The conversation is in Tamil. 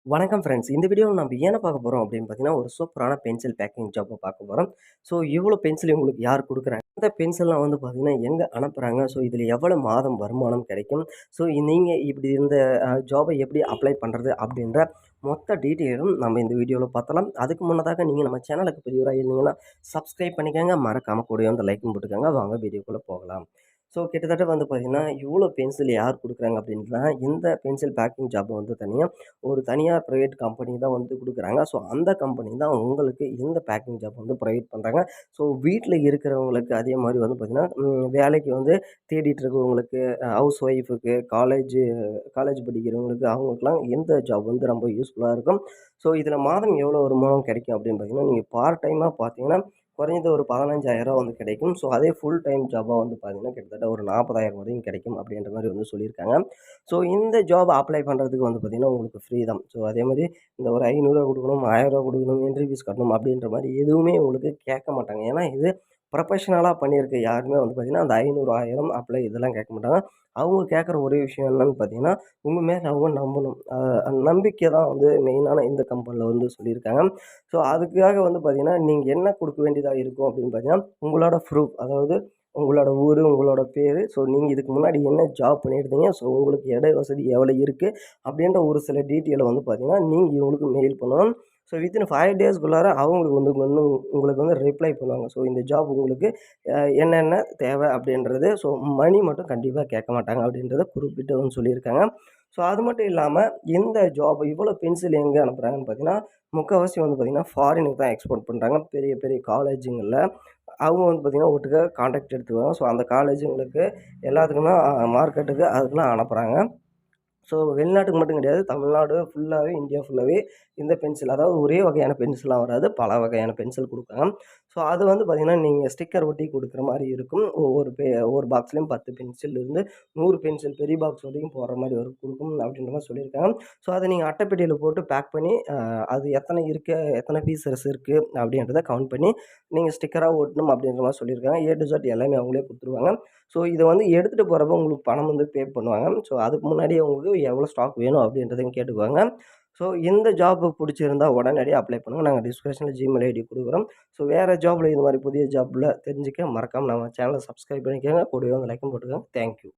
வணக்கம் ஃப்ரெண்ட்ஸ். இந்த வீடியோவில் நம்ம என்ன பார்க்க போறோம் அப்படின்னு பார்த்தீங்கன்னா, ஒரு சூப்பரான பென்சில் பேக்கிங் ஜாப்ப பார்க்க போறோம். ஸோ இவ்வளோ பென்சில் உங்களுக்கு யார் குடுக்குறாங்க? இந்த பென்சில்லாம் வந்து பார்த்தீங்கன்னா, எங்க அனுப்புறாங்க? ஸோ இதில எவ்வளோ மாதம் வருமானம் கிடைக்கும்? ஸோ நீங்க இப்படி இந்த ஜாப எப்படி அப்ளை பண்றது? அப்படின்ற மொத்த டீட்டெயிலும் நம்ம இந்த வீடியோல பார்த்தலாம். அதுக்கு முன்னதாக நீங்க நம்ம சேனலுக்கு புதியவரா இருந்தீங்கன்னா, சப்ஸ்கிரைப் பண்ணிக்கங்க. மறக்காம கூடவே வந்து லைக்கும் போட்டுக்கோங்க. வாங்க வீடியோக்குள்ள போகலாம். ஸோ கிட்டத்தட்ட வந்து பார்த்தீங்கன்னா, இவ்வளோ பென்சில் யார் குடுக்குறாங்க அப்படின்னா, இந்த பென்சில் பேக்கிங் ஜாப் வந்து தனியா ஒரு தனியார் பிரைவேட் கம்பெனி தான் வந்து குடுக்குறாங்க. ஸோ அந்த கம்பெனி தான் உங்களுக்கு இந்த பேக்கிங் ஜாப் வந்து ப்ரொவைட் பண்றாங்க. ஸோ வீட்ல இருக்கிறவங்களுக்கு அதே மாரி வந்து பார்த்தீங்கன்னா, வேலைக்கு வந்து தேடிட்டு இருக்கிறவங்களுக்கு, ஹவுஸ் ஒய்ஃபுக்கு, காலேஜ் படிக்கிறவங்களுக்கு அவங்களுக்கெல்லாம் இந்த ஜாப் வந்து ரொம்ப யூஸ்ஃபுல்லா இருக்கும். ஸோ இதில மாதம் எவ்வளோ வருமானம் கிடைக்கும் அப்படின்னு பார்த்தீங்கன்னா, நீங்க பார்ட் டைமா பார்த்தீங்கன்னா, குறைஞ்சது ஒரு ரூ. 15,000 வந்து கிடைக்கும். ஸோ அதே ஃபுல் டைம் ஜாபா வந்து பார்த்தீங்கன்னா, கிட்டத்தட்ட ஒரு 40,000 வரையும் கிடைக்கும் அப்படின்ற மாரி வந்து சொல்லியிருக்காங்க. ஸோ இந்த ஜாப் அப்ளை பண்றதுக்கு வந்து பார்த்தீங்கன்னா, உங்களுக்கு ஃப்ரீ தான். ஸோ அதேமாரி இந்த ஒரு ரூ. 500 குடுக்கணும், ரூ. 1000 குடுக்கணும், என்ட்ரி ஃபீஸ் கட்டணும் அப்படின்ற மாரி எதுவுமே உங்களுக்கு கேட்க மாட்டாங்க. ஏன்னா இது ப்ரொஃபஷனலா பண்ணியிருக்க யாருமே வந்து பார்த்தீங்கன்னா, அந்த 500, 1000 அப்ளை இதெல்லாம் கேட்க மாட்டாங்க. அவங்க கேட்குற ஒரே விஷயம் என்னன்னு பார்த்தீங்கன்னா, உங்க மேல அவங்க நம்பணும். நம்பிக்கை தான் வந்து மெயினான இந்த கம்பெனில வந்து சொல்லியிருக்காங்க. ஸோ அதுக்காக வந்து பார்த்தீங்கன்னா, நீங்க என்ன குடுக்க வேண்டியதா இருக்கும் அப்படின்னு பார்த்தீங்கன்னா, உங்களோட ப்ரூஃப் அதாவது உங்களோட ஊரு, உங்களோட பேரு, ஸோ நீங்க இதுக்கு முன்னாடி என்ன ஜாப் பண்ணியிருந்தீங்க, ஸோ உங்களுக்கு இடை வசதி எவ்வளோ இருக்கு, அப்படின்ற ஒரு சில டீட்டெயில வந்து பார்த்தீங்கன்னா, நீங்க இவங்களுக்கு மெயில் பண்ணணும். ஸோ வித்தின் 5 டேஸ்க்குள்ளார அவங்களுக்கு வந்து உங்களுக்கு வந்து ரிப்ளை பண்ணுவாங்க. ஸோ இந்த ஜாப் உங்களுக்கு என்னென்ன தேவை அப்படின்றது, ஸோ மணி மட்டும் கண்டிப்பா கேட்க மாட்டாங்க அப்படின்றத குறிப்பிட்டு வந்து சொல்லியிருக்காங்க. ஸோ அது மட்டும் இல்லாம இந்த ஜாப் இவ்வளோ பென்சில் எங்க அனுப்புறாங்கன்னு பார்த்தீங்கன்னா, முக்காவாசி வந்து பார்த்தீங்கன்னா, ஃபாரினுக்கு தான் எக்ஸ்போர்ட் பண்றாங்க. பெரிய பெரிய காலேஜுங்கள்ல அவங்க வந்து பார்த்தீங்கன்னா, ஒட்டுக்கா கான்ட்ராக்ட் எடுத்துக்குவாங்க. ஸோ அந்த காலேஜுங்களுக்கு எல்லாத்துக்குமே மார்க்கெட்டுக்கு அதுக்கெல்லாம் அனுப்புறாங்க. ஸோ வெளிநாட்டுக்கு மட்டும் கிடையாது. தமிழ்நாடு ஃபுல்லாவே, இந்தியா ஃபுல்லாவே இந்த பென்சில் அதாவது ஒரே வகையான பென்சில்லாம் வராது. பல வகையான பென்சில் குடுப்பாங்க. ஸோ அது வந்து பார்த்தீங்கன்னா, நீங்க ஸ்டிக்கர் ஒட்டி குடுக்குற மாரி இருக்கும். ஒவ்வொரு பாக்ஸ்லயும் 10 பென்சில் இருந்து 100 பென்சில் பெரிய பாக்ஸ் வரைக்கும் போடுற மாரி குடுக்கும் அப்படின்ற மாரி சொல்லியிருக்காங்க. ஸோ அத நீங்க அட்டைப்பெட்டியில போட்டு பேக் பண்ணி, அது எத்தனை இருக்கு, எத்தனை பீசஸ் இருக்கு அப்படின்றத கவுண்ட் பண்ணி, நீங்க ஸ்டிக்கரா ஒட்டணும் அப்படின்ற மாரி சொல்லியிருக்காங்க. ஏ டூ இசட் எல்லாமே அவங்களே குடுத்துருவாங்க. ஸோ இத வந்து எடுத்துட்டு போறப்போ உங்களுக்கு பணம் வந்து பே பண்ணுவாங்க. ஸோ அதுக்கு முன்னாடியே உங்களுக்கு எவ்வளோ ஸ்டாக் வேணும் அப்படின்றதையும் கேட்டுக்குவாங்க. ஸோ இந்த ஜாப் புடிச்சிருந்தா உடனடியா அப்ளை பண்ணுங்க. நாங்க டிஸ்கிரிப்ஷன்ல ஜிமெயில் ஐடி குடுக்குறோம். ஸோ வேற ஜாப்ல இது மாரி புதிய ஜாப்ல தெரிஞ்சுக்க மறக்காம நம்ம சேனல சப்ஸ்கிரைப் பண்ணிக்கங்க. கூடவே வந்து லைக்கும் போட்டுக்கோங்க. Thank you.